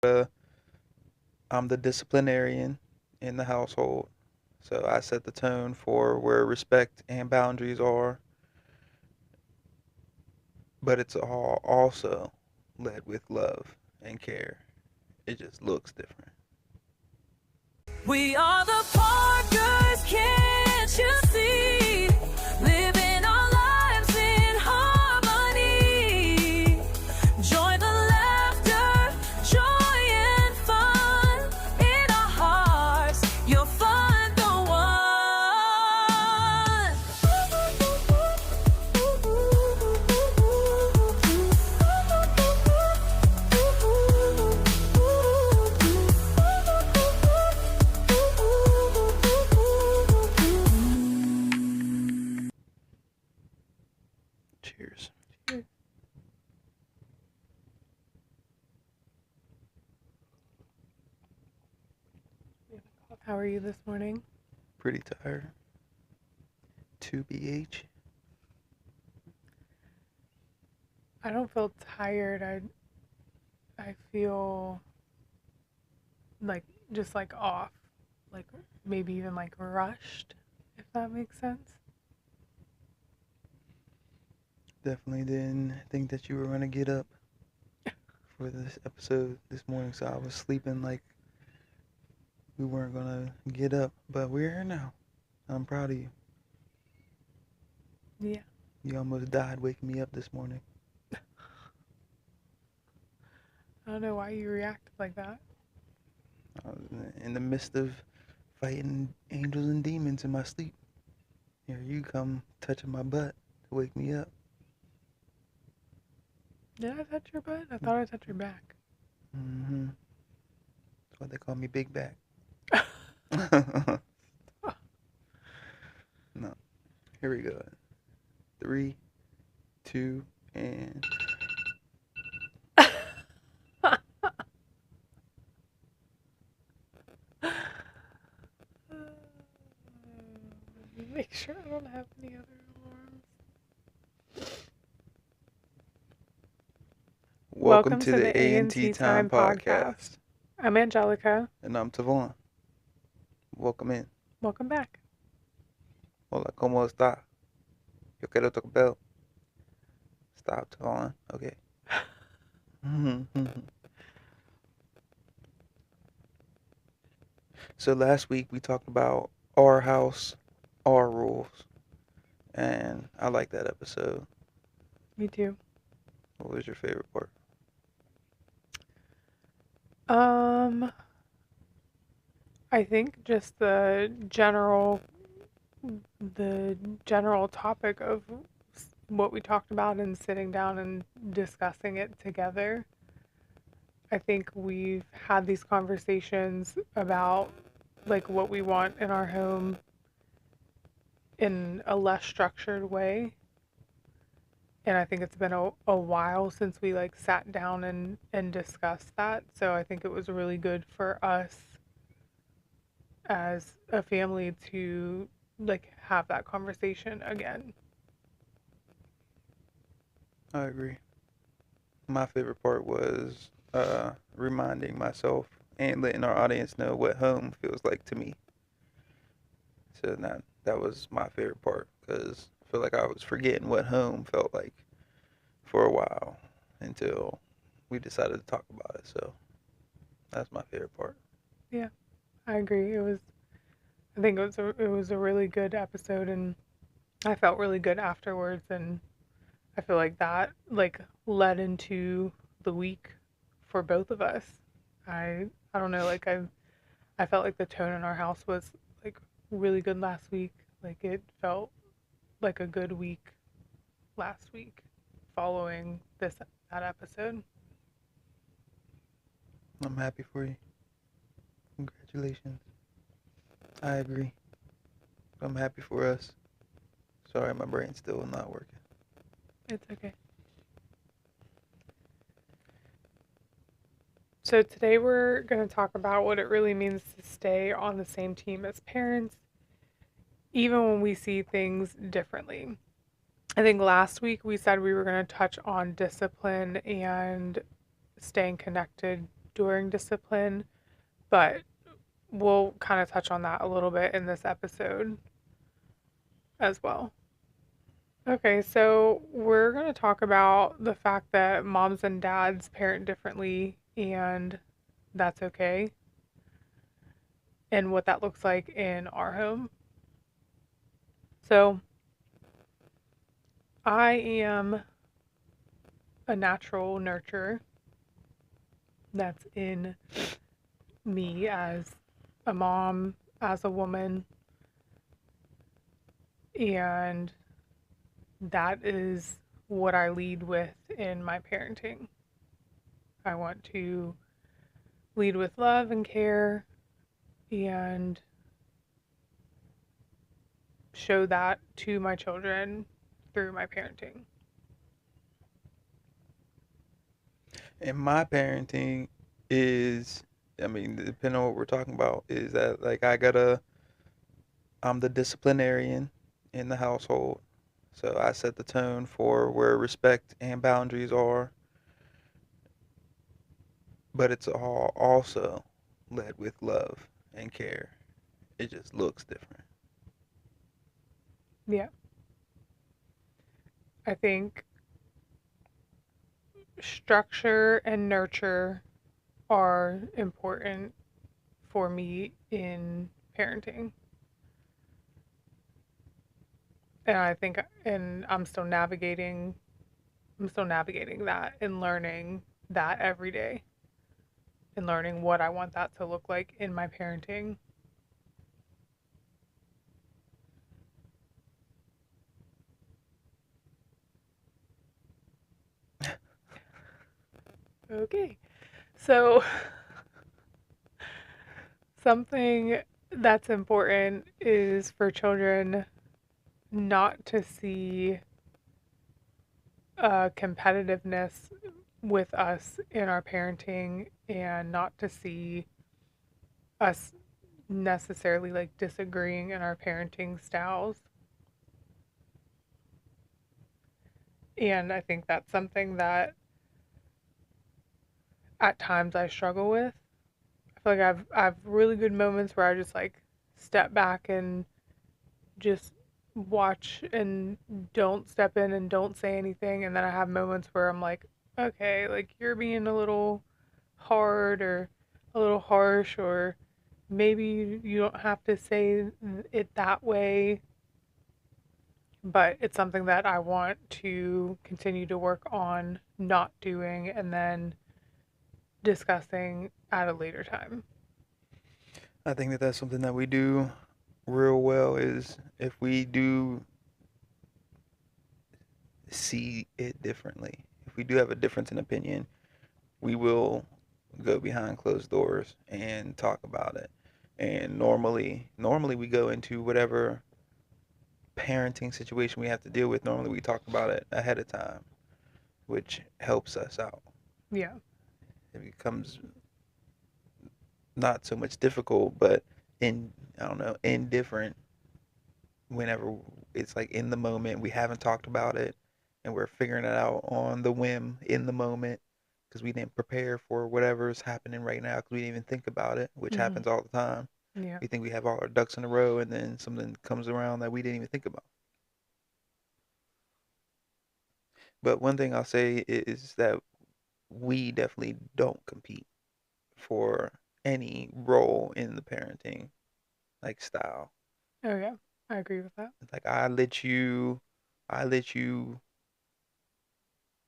Uh, I'm the disciplinarian in the household, so I set the tone for where respect and boundaries are, but it's all also led with love and care. It just looks different. We are the Parkers, can't you see? Living our lives in harmony. Join the laughter, joy and fun. In our hearts, you'll find the Cheers. How are you this morning? Pretty tired. 2BH. I don't feel tired. I feel like just like off, like maybe even like rushed, if that makes sense. Definitely didn't think that you were gonna get up for this episode this morning, so I was sleeping like we weren't gonna get up, but we're here now. I'm proud of you. Yeah. You almost died waking me up this morning. I don't know why you reacted like that. I was in the midst of fighting angels and demons in my sleep. Here you come touching my butt to wake me up. Did I touch your butt? I thought I touched your back. Mm-hmm. That's why they call me Big Back. No. Here we go. 3, 2, and... Make sure I don't have any other alarms. Welcome to the A&T Time podcast. I'm Angelica. And I'm TaVahn. Welcome in. Welcome back. Hola, ¿cómo está? Yo quiero Taco Bell. Stop, TaVahn. Okay. So last week we talked about our house, our rules. And I like that episode. Me too. What was your favorite part? I think just the general topic of what we talked about and sitting down and discussing it together. I think we've had these conversations about like what we want in our home in a less structured way. And I think it's been a while since we like sat down and discussed that. So I think it was really good for us as a family to like have that conversation again. I agree. My favorite part was reminding myself and letting our audience know what home feels like to me. So that was my favorite part because I feel like I was forgetting what home felt like for a while until we decided to talk about it. So that's my favorite part. Yeah, I agree. I think it was a really good episode, and I felt really good afterwards, and I feel like that like led into the week for both of us. I don't know, like I felt like the tone in our house was like really good last week. Like it felt like a good week last week following that episode. I'm happy for you. Congratulations. I agree. I'm happy for us. Sorry, my brain's still not working. It's okay. So today we're going to talk about what it really means to stay on the same team as parents, even when we see things differently. I think last week we said we were going to touch on discipline and staying connected during discipline, but we'll kind of touch on that a little bit in this episode as well. Okay, so we're going to talk about the fact that moms and dads parent differently, and that's okay, and what that looks like in our home. So, I am a natural nurturer. That's in me as a mom, as a woman, and that is what I lead with in my parenting. I want to lead with love and care and show that to my children through my parenting. And my parenting is, I mean, depending on what we're talking about, is that like I'm the disciplinarian in the household. So I set the tone for where respect and boundaries are, but it's all also led with love and care. It just looks different. Yeah, I think structure and nurture are important for me in parenting. And I think and I'm still navigating that and learning that every day and learning what I want that to look like in my parenting. Okay. So, something that's important is for children not to see competitiveness with us in our parenting and not to see us necessarily like disagreeing in our parenting styles. And I think that's something that at times I struggle with. I feel like I've really good moments where I just like step back and just watch and don't step in and don't say anything, and then I have moments where I'm like, okay, like you're being a little hard or a little harsh, or maybe you don't have to say it that way, but it's something that I want to continue to work on not doing and then discussing at a later time. I think that that's something that we do real well is if we do see it differently. If we do have a difference in opinion, we will go behind closed doors and talk about it. And normally we go into whatever parenting situation we have to deal with. Normally we talk about it ahead of time, which helps us out. Yeah. It becomes not so much difficult, but in I don't know, indifferent whenever it's like in the moment we haven't talked about it and we're figuring it out on the whim in the moment because we didn't prepare for whatever's happening right now because we didn't even think about it, which Hmm. happens all the time. Yeah. We think we have all our ducks in a row and then something comes around that we didn't even think about. But one thing I'll say is that we definitely don't compete for any role in the parenting like style. Oh yeah, I agree with that. Like I let you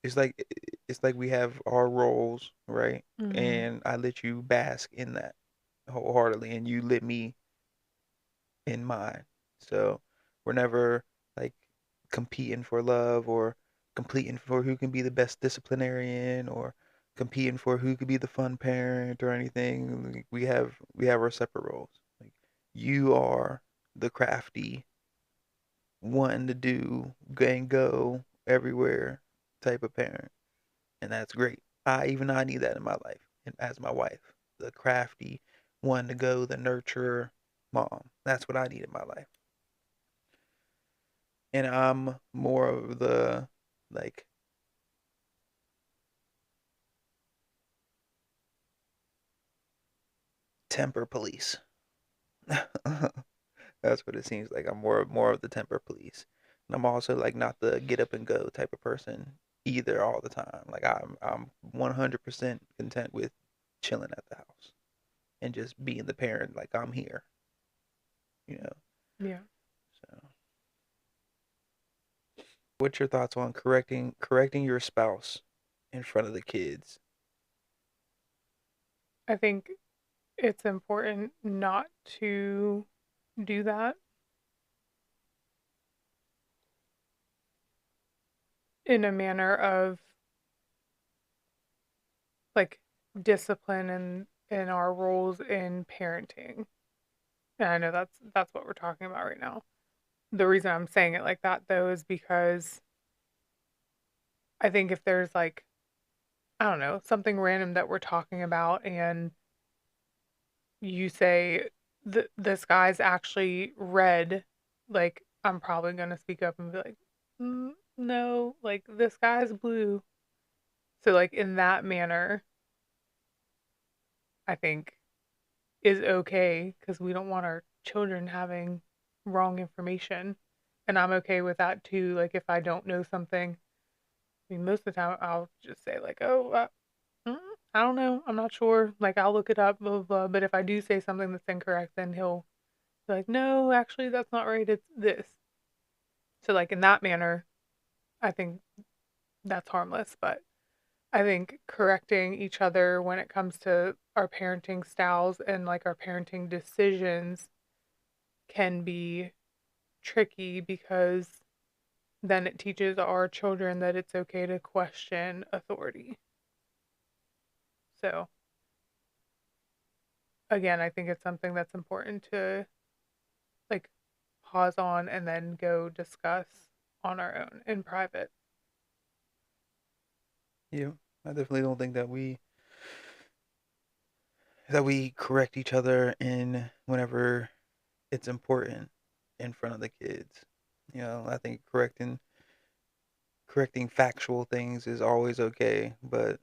it's like we have our roles, right? Hmm. And I let you bask in that wholeheartedly, and you let me in mine. So we're never like competing for love or competing for who can be the best disciplinarian or competing for who could be the fun parent or anything. Like, we have our separate roles. Like you are the crafty, wanting to do and go everywhere type of parent, and that's great. I need that in my life, and as my wife, the crafty, one to go, the nurturer, mom. That's what I need in my life, and I'm more of the like temper police. That's what it seems like. I'm more of the temper police. And I'm also like not the get up and go type of person either all the time. Like I'm 100% content with chilling at the house and just being the parent like I'm here, you know. Yeah. So, what's your thoughts on correcting your spouse in front of the kids? I think it's important not to do that in a manner of like discipline and in our roles in parenting. And I know that's what we're talking about right now. The reason I'm saying it like that though is because I think if there's like, I don't know, something random that we're talking about and you say the sky's actually red, like I'm probably gonna speak up and be like, no, like the sky's blue. So like in that manner, I think is okay because we don't want our children having wrong information, and I'm okay with that too. Like if I don't know something, I mean most of the time I'll just say like, oh, mm, I don't know, I'm not sure. Like I'll look it up, blah blah blah. But if I do say something that's incorrect, then he'll be like, no, actually that's not right. It's this. So like in that manner, I think that's harmless. But I think correcting each other when it comes to our parenting styles and like our parenting decisions can be tricky because then it teaches our children that it's okay to question authority. So, again, I think it's something that's important to like pause on and then go discuss on our own in private. Yeah, I definitely don't think that we correct each other in whenever it's important in front of the kids. I think correcting factual things is always okay, but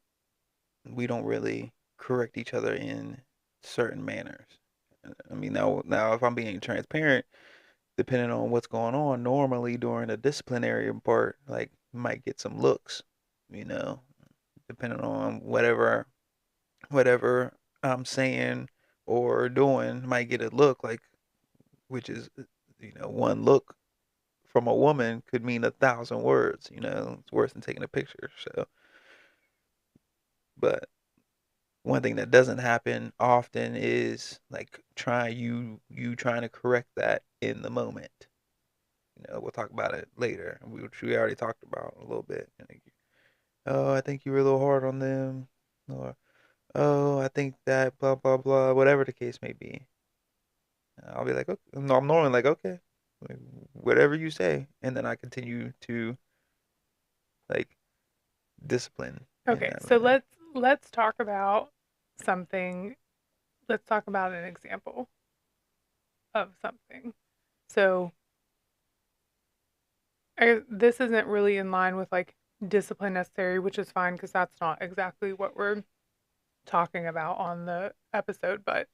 we don't really correct each other in certain manners. I mean, now if I'm being transparent, depending on what's going on, normally during the disciplinary part, like you might get some looks, you know, depending on whatever I'm saying or doing, might get a look like, which is, one look from a woman could mean 1,000 words. It's worse than taking a picture. So, but one thing that doesn't happen often is like trying to correct that in the moment. We'll talk about it later, which we already talked about a little bit. Like, oh, I think you were a little hard on them, or oh, I think that blah blah blah, whatever the case may be. I'll be like, okay. No, I'm normally like, okay, like, whatever you say, and then I continue to like discipline in Okay, that so manner. let's talk about something. Let's talk about an example of something. So this isn't really in line with like discipline necessary, which is fine because that's not exactly what we're talking about on the episode, but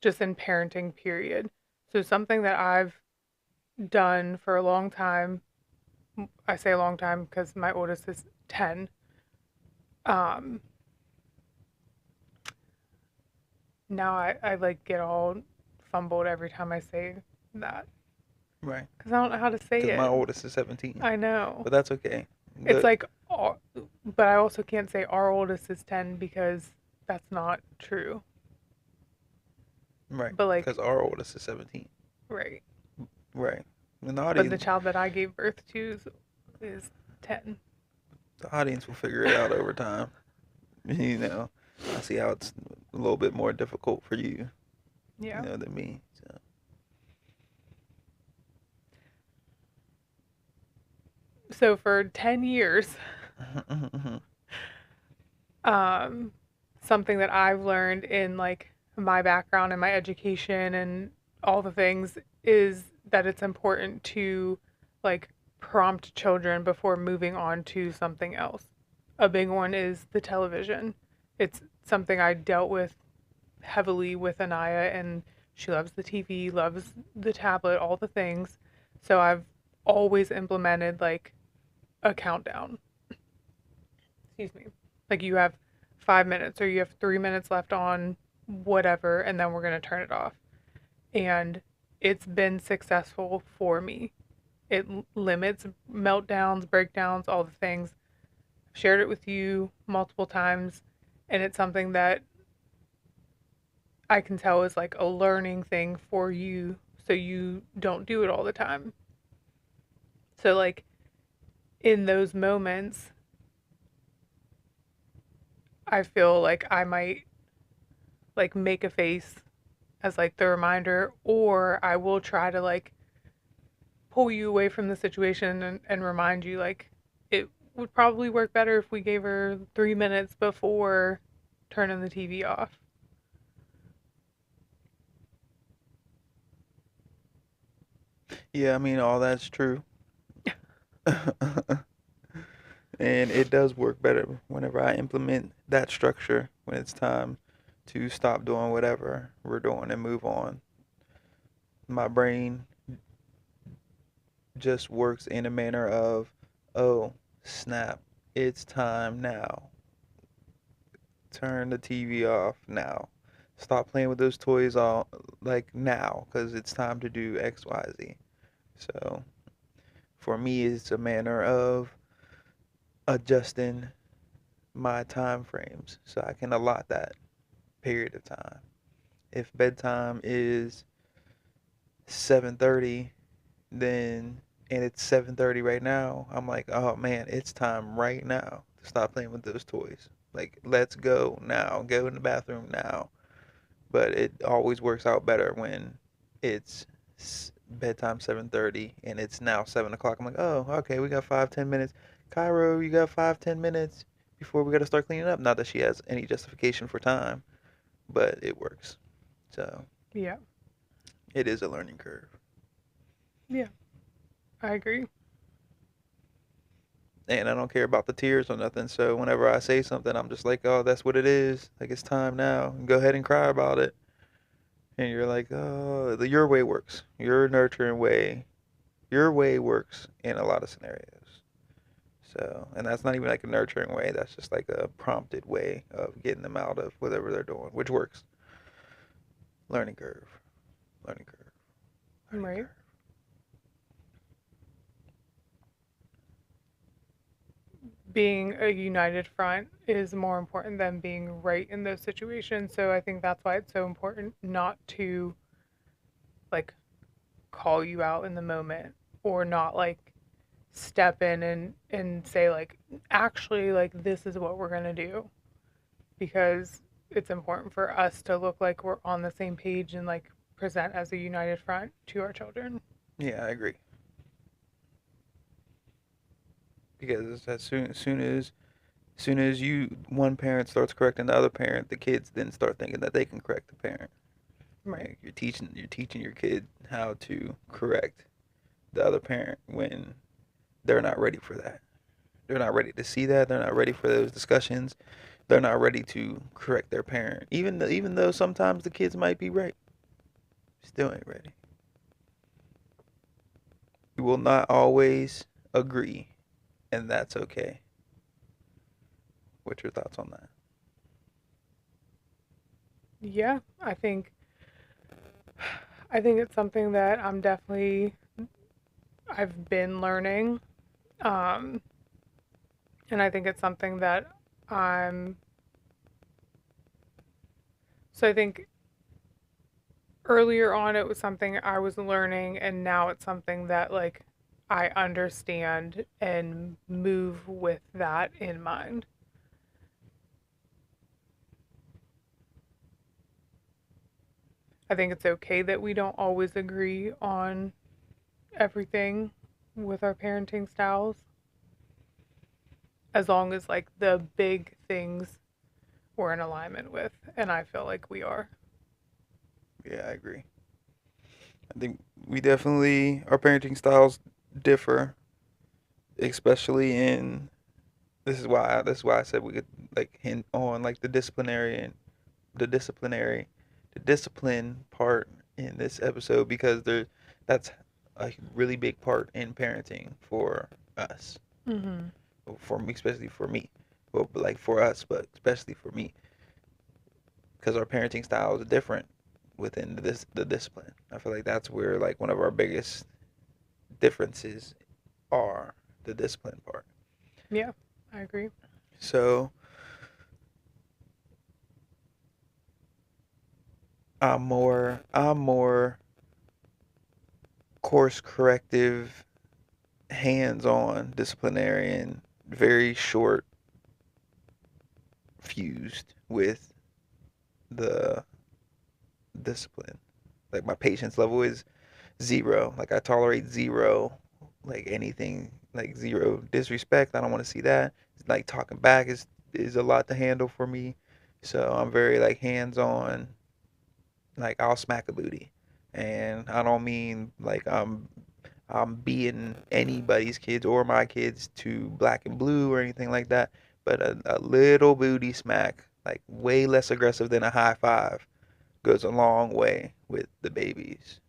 just in parenting, period. So, something that I've done for a long time, I say a long time because my oldest is 10. Um, Now I like get all fumbled every time I say that Right. because I don't know how to say Because my it. oldest is 17, I know. but that's okay. It's The like, but I also can't say our oldest is 10 because that's not true. Right, But like, because our oldest is 17. right. Right. And the But the audience, child that I gave birth to is 10. the audience will figure it out over time. You know, I see how it's a little bit more difficult for you, Yeah. than me. So, So for 10 years, um, something that I've learned in like my background and my education and all the things is that it's important to like prompt children before moving on to something else. A big one is the television. It's something I dealt with heavily with Anaya, and she loves the TV, loves the tablet, all the things. So I've always implemented like a countdown. Excuse me. Like you have 5 minutes or you have 3 minutes left on whatever, and then we're going to turn it off. And it's been successful for me. It limits meltdowns, breakdowns, all the things. I've shared it with you multiple times, and it's something that I can tell is like a learning thing for you so you don't do it all the time. So, like, in those moments, I feel like I might like make a face as like the reminder, or I will try to like pull you away from the situation and remind you like it would probably work better if we gave her 3 minutes before turning the TV off. Yeah, I mean, all that's true. And it does work better whenever I implement that structure when it's time to stop doing whatever we're doing and move on. My brain just works in a manner of, oh, snap, it's time now. Turn the TV off now. Stop playing with those toys all like now because it's time to do XYZ. So for me, it's a manner of adjusting my time frames so I can allot that period of time. If bedtime is 7:30, then and it's 7:30 right now, I'm like, "Oh man, it's time right now to stop playing with those toys. Like, let's go now. Go in the bathroom now." But it always works out better when it's bedtime 7:30 and it's now 7 o'clock. I'm like, "Oh, okay, we got 5-10 minutes. Cairo, you got 5-10 minutes before we got to start cleaning up." Not that she has any justification for time, but it works. So Yeah. it is a learning curve. Yeah. I agree. And I don't care about the tears or nothing. So whenever I say something, I'm just like, oh, that's what it is. Like, it's time now. Go ahead and cry about it. And you're like, oh, your way works. Your nurturing way, your way works in a lot of scenarios. So, and that's not even like a nurturing way. That's just like a prompted way of getting them out of whatever they're doing, which works. Learning curve. Learning curve. Learning Right. curve. Being a united front is more important than being right in those situations. So I think that's why it's so important not to like call you out in the moment or not like step in and say like actually like this is what we're going to do because it's important for us to look like we're on the same page and like present as a united front to our children. Yeah, I agree. Because as soon as you one parent starts correcting the other parent, the kids then start thinking that they can correct the parent. Right. Like you're teaching your kid how to correct the other parent when they're not ready for that. They're not ready to see that. They're not ready for those discussions. They're not ready to correct their parent. Even though sometimes the kids might be right, still ain't ready. You will not always agree, and that's okay. What's your thoughts on that? Yeah, I think it's something that I've been learning. Um, and I think it's something that I'm, so I think earlier on it was something I was learning, and now it's something that like I understand and move with that in mind. I think it's okay that we don't always agree on everything with our parenting styles, as long as like the big things we're in alignment with, and I feel like we are. Yeah, I agree. I think we definitely our parenting styles differ, especially in this is why I said we could like hint on like the disciplinary the discipline part in this episode because that's a really big part in parenting for us. Mhm. For me, especially for me. Well, like for us, but especially for me, because our parenting style is different within the discipline. I feel like that's where like one of our biggest differences are the discipline part. Yeah, I agree. So I'm more course corrective, hands on disciplinarian, very short fused with the discipline. Like my patience level is zero. Like I tolerate zero, like anything, like zero disrespect. I don't want to see that. Like talking back is a lot to handle for me. So I'm very like hands on. Like I'll smack a booty, and I don't mean like I'm beating anybody's kids or my kids to black and blue or anything like that. But a little booty smack, like way less aggressive than a high five, goes a long way with the babies.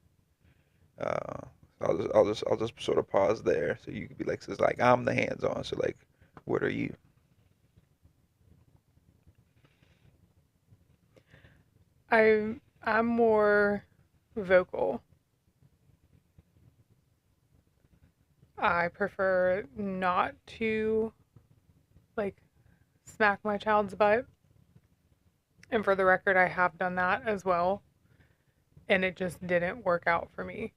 Uh, I'll just sort of pause there so you could be like, so it's like I'm the hands on. So like, what are you? I'm more vocal. I prefer not to like smack my child's butt. And for the record, I have done that as well, and it just didn't work out for me.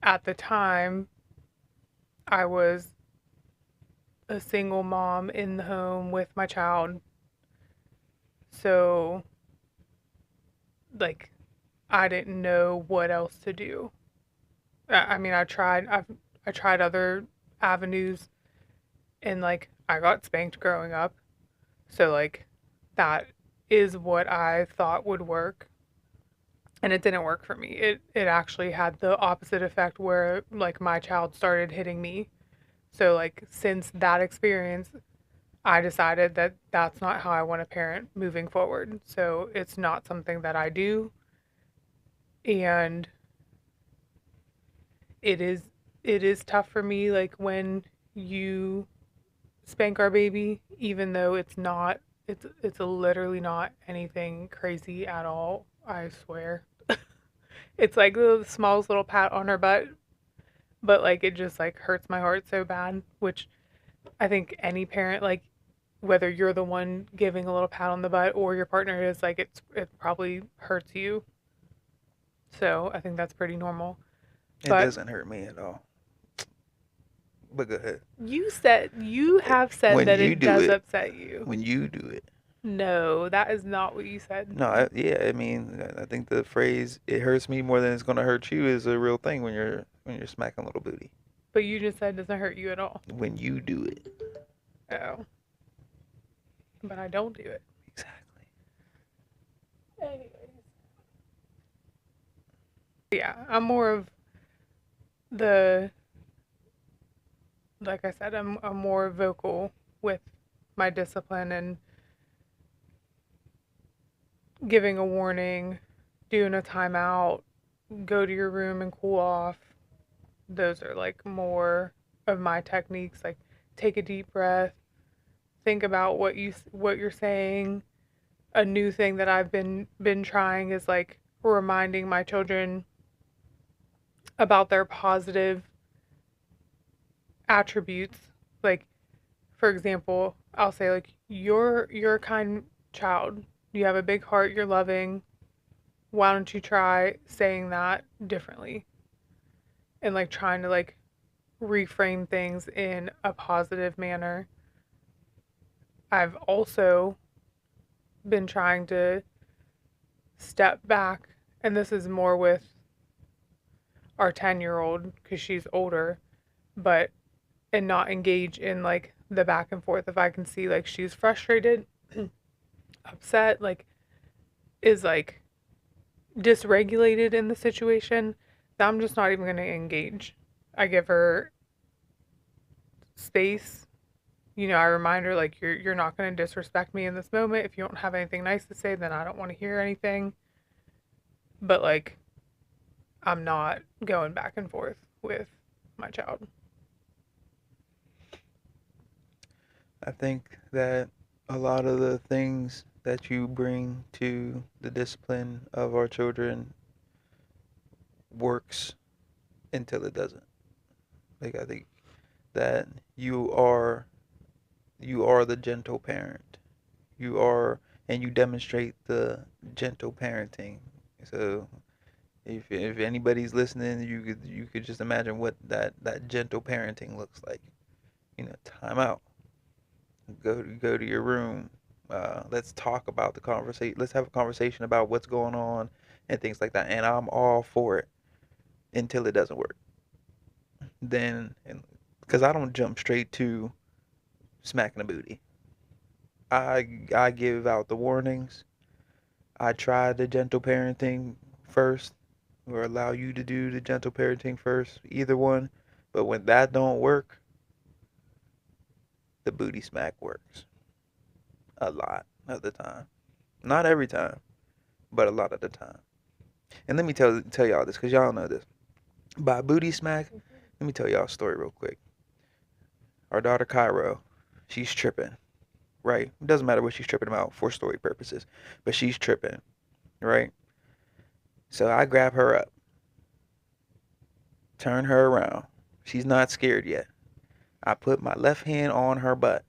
At the time, I was a single mom in the home with my child. So, like, I didn't know what else to do. I mean, I tried other avenues, and like I got spanked growing up. So like that is what I thought would work, and it didn't work for me. It actually had the opposite effect where like my child started hitting me. So like since that experience, I decided that that's not how I want to parent moving forward. So it's not something that I do, and it is it is tough for me like when you spank our baby, even though it's literally not anything crazy at all. I swear. It's like the smallest little pat on her butt, but like it just like hurts my heart so bad, which I think any parent like whether you're the one giving a little pat on the butt or your partner is like it probably hurts you. So, I think that's pretty normal. It But doesn't hurt me at all. But go ahead. you have said When that you it do does it, upset you. when you do it. No, that is not what you said. No, yeah, I mean, I think the phrase "it hurts me more than it's gonna hurt you" is a real thing when you're smacking little booty. But you just said it doesn't hurt you at all. When you do it. Oh, but I don't do it. Exactly. Anyways. Yeah, I'm more of the, like I said, I'm more vocal with my discipline and giving a warning, doing a timeout, go to your room and cool off. Those are like more of my techniques. Like take a deep breath, think about what you're saying. A new thing that I've been trying is like reminding my children about their positive attributes. Like for example, I'll say like you're a kind child. You have a big heart, you're loving. Why don't you try saying that differently? And like trying to like reframe things in a positive manner. I've also been trying to step back, and this is more with our 10-year-old because she's older, but and not engage in like the back and forth if I can see like she's frustrated, upset, like is like dysregulated in the situation, then I'm just not even going to engage. I give her space. You know, I remind her like you're not going to disrespect me in this moment. If you don't have anything nice to say, then I don't want to hear anything. but like I'm not going back and forth with my child. I think that a lot of the things that you bring to the discipline of our children works until it doesn't. Like I think that you are the gentle parent. You are and you demonstrate the gentle parenting. So if anybody's listening, you could just imagine what that gentle parenting looks like. Time out. Go to your room. Let's talk about the conversation. Let's have a conversation about what's going on and things like that. And I'm all for it until it doesn't work. Then, because I don't jump straight to smacking the booty. I give out the warnings. I try the gentle parenting first, or allow you to do the gentle parenting first, either one. But when that don't work, the booty smack works a lot of the time. Not every time, but a lot of the time. And let me tell y'all this, cause y'all know this. By booty smack, let me tell y'all a story real quick. Our daughter Cairo, she's tripping, right? It doesn't matter what she's tripping about for story purposes, but she's tripping, right? So I grab her up, turn her around. She's not scared yet. I put my left hand on her butt.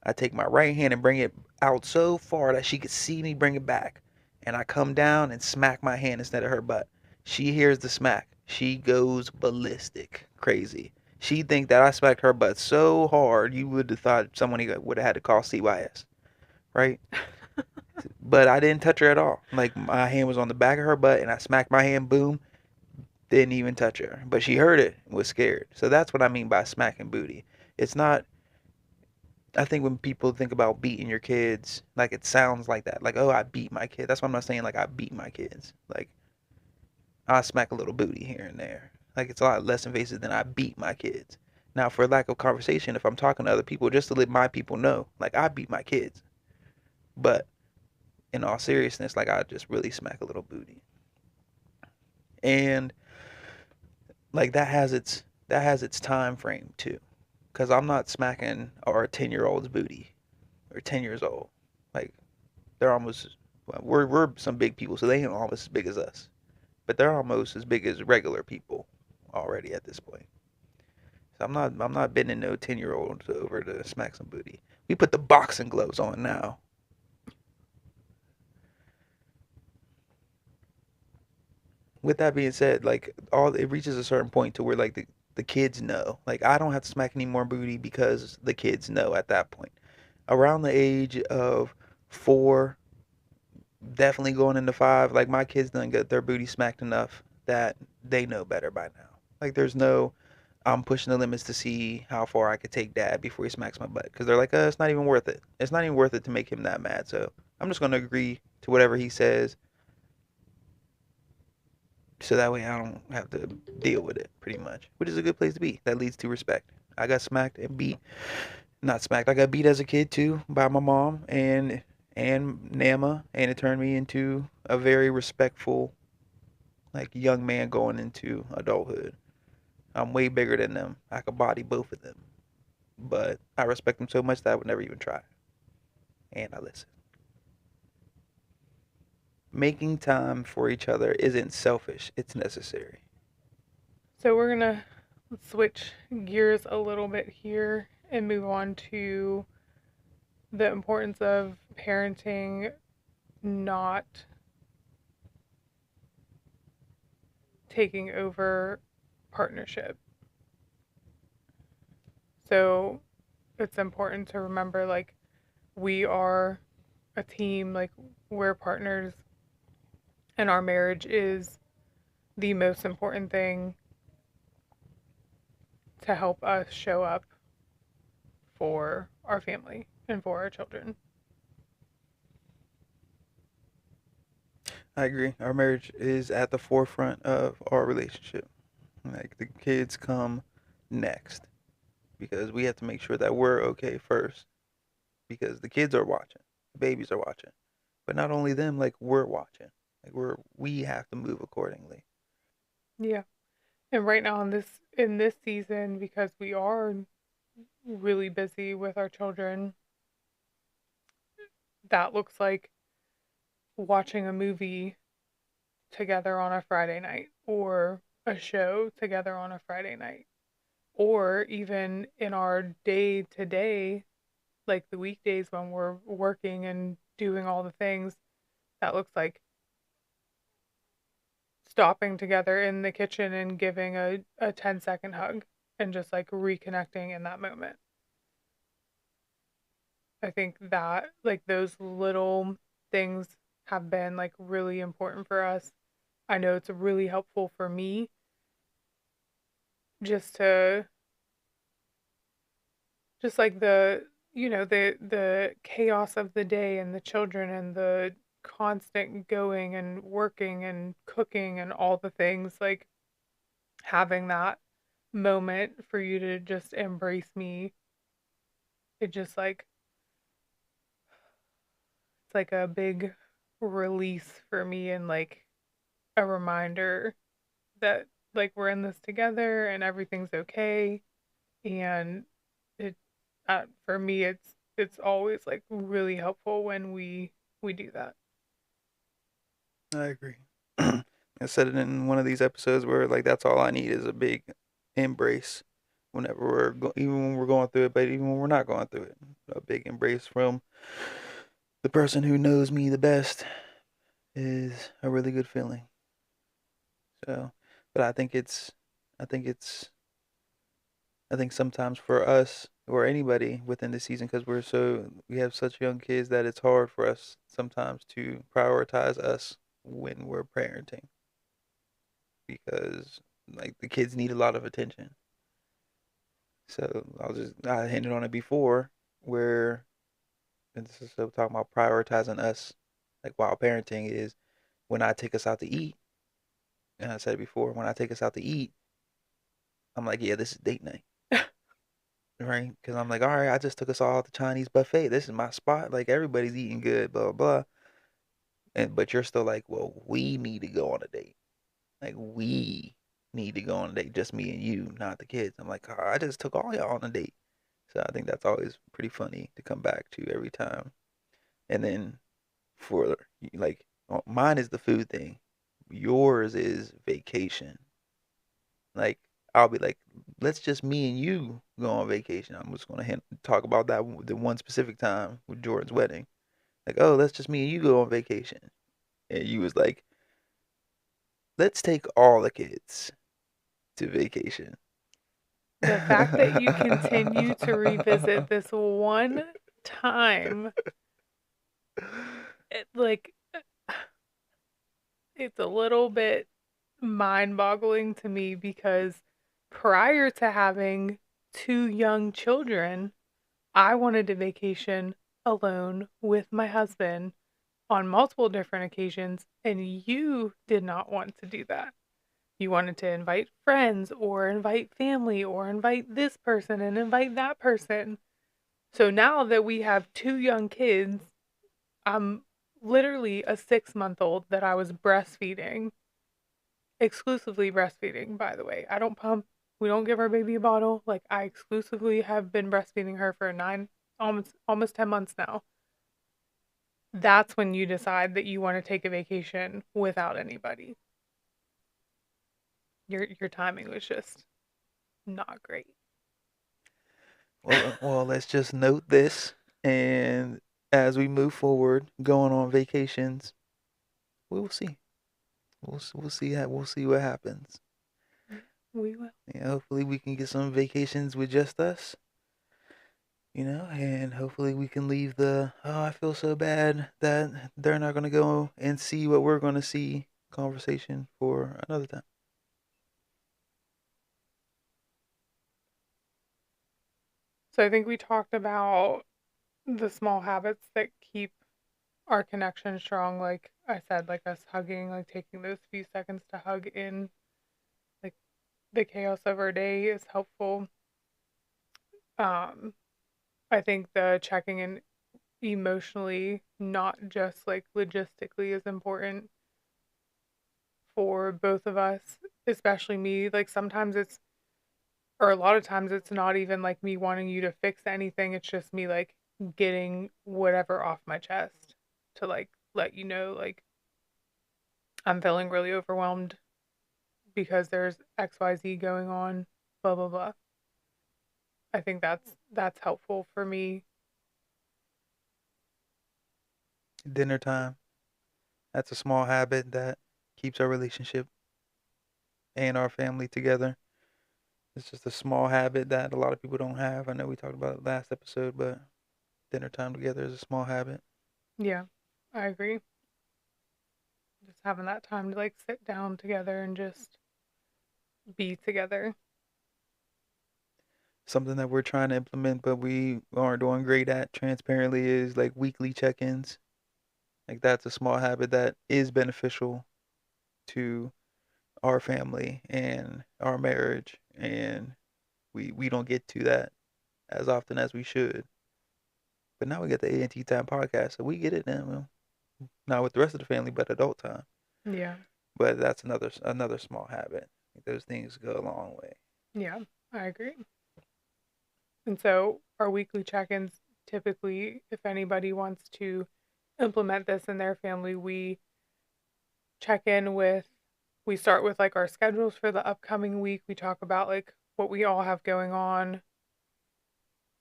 I take my right hand and bring it out so far that she could see me bring it back. And I come down and smack my hand instead of her butt. She hears the smack. She goes ballistic, crazy. She think that I smacked her butt so hard you would have thought someone would have had to call CYS, right? But I didn't touch her at all. Like my hand was on the back of her butt and I smacked my hand, boom, didn't even touch her. But she heard it and was scared. So that's what I mean by smacking booty. It's not I think when people think about beating your kids, like it sounds like that. Like, oh, I beat my kid. That's why I'm not saying like I beat my kids. Like I smack a little booty here and there. Like it's a lot less invasive than I beat my kids. Now, for lack of conversation, if I'm talking to other people, just to let my people know, like I beat my kids. But in all seriousness, like I just really smack a little booty. And like that has its time frame too. Cause I'm not smacking our 10-year-old's booty or 10 years old. Like they're almost well, we're some big people, so they ain't almost as big as us. But they're almost as big as regular people already at this point. So I'm not bending no 10-year-olds over to smack some booty. We put the boxing gloves on now. With that being said, like all it reaches a certain point to where like the kids know. Like I don't have to smack any more booty because the kids know at that point. Around the age of 4, definitely going into 5, like my kids done get their booty smacked enough that they know better by now. Like there's no I'm pushing the limits to see how far I could take dad before he smacks my butt because they're like, it's not even worth it. It's not even worth it to make him that mad. So I'm just gonna agree to whatever he says, so that way I don't have to deal with it. Pretty much, which is a good place to be. That leads to respect. I got smacked and beat, not smacked. I got beat as a kid too by my mom and Nama, and it turned me into a very respectful like young man going into adulthood. I'm way bigger than them. I could body both of them. But I respect them so much that I would never even try. And I listen. Making time for each other isn't selfish, it's necessary. So we're gonna switch gears a little bit here and move on to the importance of parenting not taking over partnership. So it's important to remember like we are a team, like we're partners, and our marriage is the most important thing to help us show up for our family and for our children. I agree. Our marriage is at the forefront of our relationship. Like the kids come next because we have to make sure that we're okay first because the kids are watching, the babies are watching. But not only them, like we're watching. Like we have to move accordingly. Yeah. And right now in this season, because we are really busy with our children, that looks like watching a movie together on a Friday night or a show together on a Friday night. Or even in our day to day, like the weekdays when we're working and doing all the things, that looks like stopping together in the kitchen and giving a 10-second hug and just like reconnecting in that moment. I think that like those little things have been like really important for us. I know it's really helpful for me just to just like the chaos of the day and the children and the constant going and working and cooking and all the things, like having that moment for you to just embrace me, it just like it's like a big release for me and like a reminder that like we're in this together and everything's okay. And it for me it's always like really helpful when we do that. I agree. I said it in one of these episodes where like that's all I need is a big embrace whenever even when we're going through it, but even when we're not going through it, a big embrace from the person who knows me the best is a really good feeling. So, but I think it's, I think sometimes for us or anybody within the season, because we have such young kids that it's hard for us sometimes to prioritize us when we're parenting because like the kids need a lot of attention. So I hinted on it before where, and this is so talking about prioritizing us, like while parenting is when I take us out to eat, and I said it before, when I take us out to eat, I'm like, yeah, this is date night, right? Because I'm like, all right, I just took us all to Chinese buffet. This is my spot. Like everybody's eating good, blah blah blah. And but you're still like, well, we need to go on a date. Like we need to go on a date, just me and you, not the kids. I'm like, oh, I just took all y'all on a date. So I think that's always pretty funny to come back to every time. And then for like mine is the food thing. Yours is vacation. Like I'll be like, let's just me and you go on vacation. I'm just gonna talk about that the one specific time with Jordan's wedding. Like, oh, let's just me and you go on vacation. And you was like, let's take all the kids to vacation. The fact that you continue to revisit this one time, like it's a little bit mind-boggling to me because prior to having two young children, I wanted to vacation alone with my husband on multiple different occasions, and you did not want to do that. You wanted to invite friends or invite family or invite this person and invite that person. So now that we have two young kids, I'm literally a 6 month old that I was breastfeeding, exclusively breastfeeding, by the way. I don't pump. We don't give our baby a bottle. Like I exclusively have been breastfeeding her for almost 10 months now. That's when you decide that you want to take a vacation without anybody. Your timing was just not great. Well, let's just note this, and as we move forward, going on vacations, we'll see. We'll see we'll see what happens. Yeah, we will. Yeah, hopefully we can get some vacations with just us, and hopefully we can leave the oh I feel so bad that they're not gonna go and see what we're gonna see conversation for another time. So I think we talked about the small habits that keep our connection strong. Like I said, like us hugging, like taking those few seconds to hug in like the chaos of our day is helpful. Um, I think the checking in emotionally, not just like logistically, is important. for both of us, especially me. Like sometimes it's, or a lot of times it's not even like me wanting you to fix anything. It's just me like getting whatever off my chest to like let you know, like, I'm feeling really overwhelmed because there's XYZ going on, blah blah blah. I think that's helpful for me. Dinner time. That's a small habit that keeps our relationship and our family together. It's just a small habit that a lot of people don't have. I know we talked about it last episode, but dinner time together is a small habit. Yeah, I agree. Just having that time to like sit down together and just be together. Something that we're trying to implement, but we aren't doing great at transparently is like weekly check ins. Like, that's a small habit that is beneficial to our family and our marriage. And we don't get to that as often as we should. But now we get the A&T Time podcast, so we get it now. Well, not with the rest of the family, but adult time. Yeah. But that's another small habit. Those things go a long way. Yeah, I agree. And so our weekly check-ins, typically if anybody wants to implement this in their family, check in with we start with like our schedules for the upcoming week. We talk about like what we all have going on.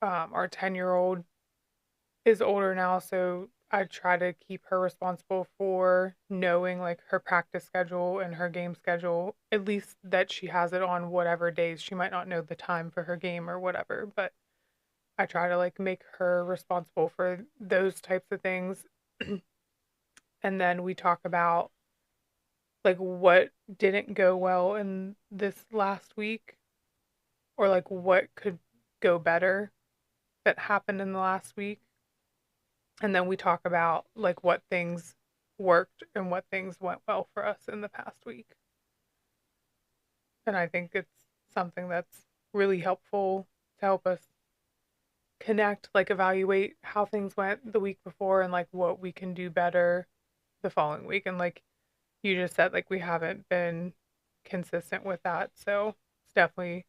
Our 10-year-old is older now, so I try to keep her responsible for knowing like her practice schedule and her game schedule, at least that she has it on whatever days. She might not know the time for her game or whatever, but I try to like make her responsible for those types of things. And then we talk about like what didn't go well in this last week, or like what could go better that happened in the last week. And then we talk about like what things worked and what things went well for us in the past week. And I think it's something that's really helpful to help us connect, like evaluate how things went the week before and like what we can do better the following week. And like you just said, like we haven't been consistent with that. So it's definitely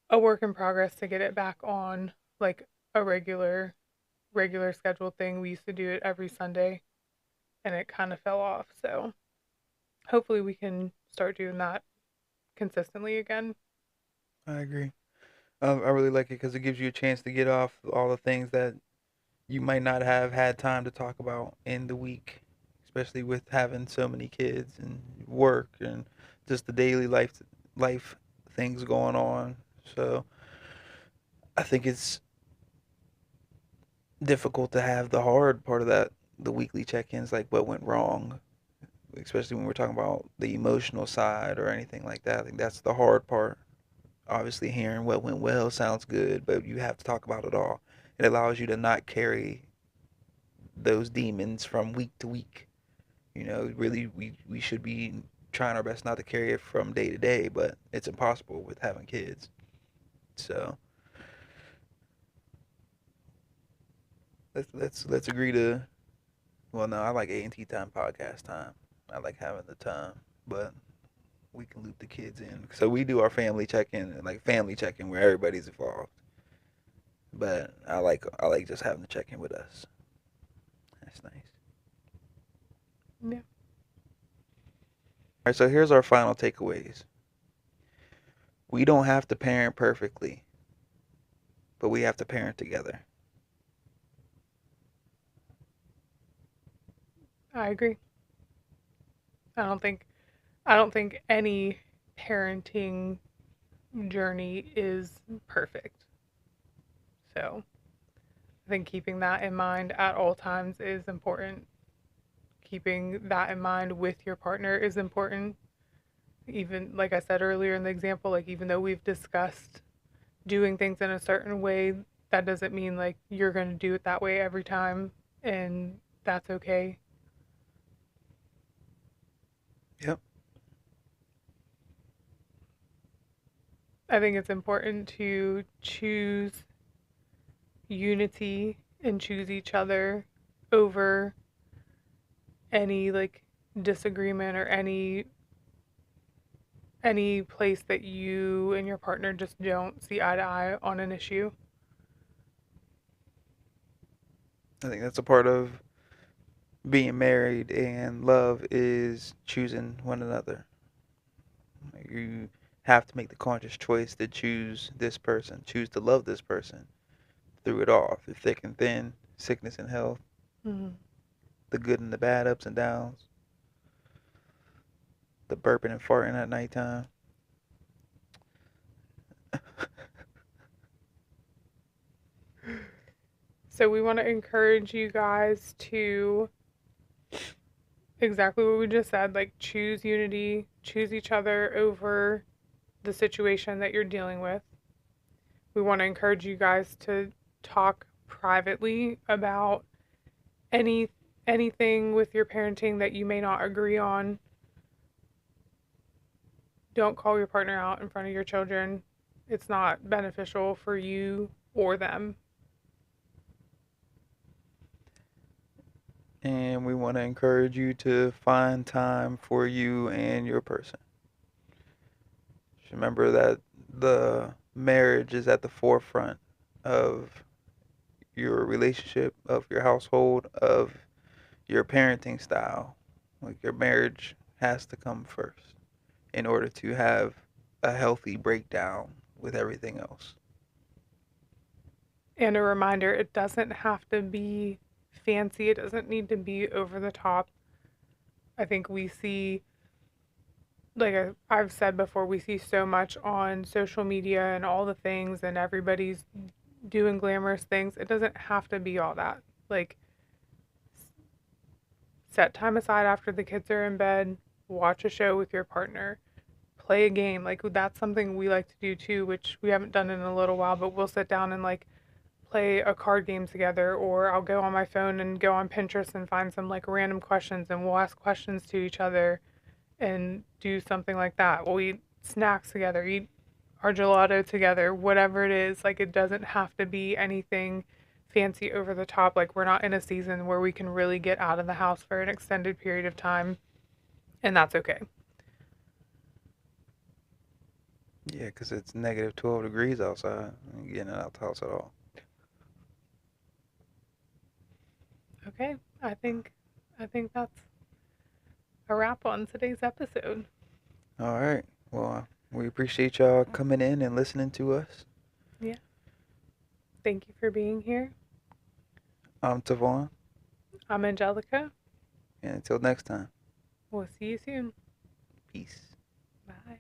a work in progress to get it back on like a regular scheduled thing. We used to do it every Sunday and it kind of fell off. So hopefully we can start doing that consistently again. I agree. I really like it because it gives you a chance to get off all the things that you might not have had time to talk about in the week, especially with having so many kids and work and just the daily life things going on. So I think it's difficult to have the hard part of that, the weekly check-ins, like what went wrong, especially when we're talking about the emotional side or anything like that. I think that's the hard part. Obviously, hearing what went well sounds good, but you have to talk about it all. It allows you to not carry those demons from week to week. Really, we should be trying our best not to carry it from day to day, but it's impossible with having kids. So let's agree to. Well, no, I like A&T time, podcast time. I like having the time, but we can loop the kids in. So we do our family check-in, like family check-in, where everybody's involved. But I like just having the check-in with us. That's nice. Yeah. All right, so here's our final takeaways. We don't have to parent perfectly, but we have to parent together. I agree. I don't think I don't think any parenting journey is perfect. So I think keeping that in mind at all times is important. Keeping that in mind with your partner is important. Even like I said earlier in the example, like even though we've discussed doing things in a certain way, that doesn't mean like you're going to do it that way every time, and that's okay. Yep. I think it's important to choose unity and choose each other over any like disagreement or any any place that you and your partner just don't see eye to eye on an issue. I think that's a part of being married, and love is choosing one another. You have to make the conscious choice to choose this person, choose to love this person through it all, through thick and thin, sickness and health, Mm-hmm. the good and the bad, ups and downs, the burping and farting at nighttime. So we want to encourage you guys to exactly what we just said, like choose unity, choose each other over the situation that you're dealing with. We want to encourage you guys to talk privately about any anything with your parenting that you may not agree on. Don't call your partner out in front of your children. It's not beneficial for you or them. And we want to encourage you to find time for you and your person. Just remember that the marriage is at the forefront of your relationship, of your household, of your parenting style. Like your marriage has to come first in order to have a healthy breakdown with everything else. And a reminder, it doesn't have to be fancy, it doesn't need to be over the top. I think we see, like I've said before, we see so much on social media and all the things, and everybody's doing glamorous things. It doesn't have to be all that. Like, set time aside after the kids are in bed, watch a show with your partner, play a game. Like, that's something we like to do too, which we haven't done in a little while, but we'll sit down and like play a card game together, or I'll go on my phone and go on Pinterest and find some like random questions, and we'll ask questions to each other and do something like that. We'll eat snacks together, eat our gelato together, whatever it is. Like, it doesn't have to be anything fancy over the top. Like, we're not in a season where we can really get out of the house for an extended period of time, and that's okay. Yeah, because it's negative 12 degrees outside. I ain't getting out the house at all. Okay, I think that's a wrap on today's episode. All right. Well, we appreciate y'all coming in and listening to us. Yeah. Thank you for being here. I'm TaVahn, I'm Angelica. and until next time, We'll see you soon. peace. Bye.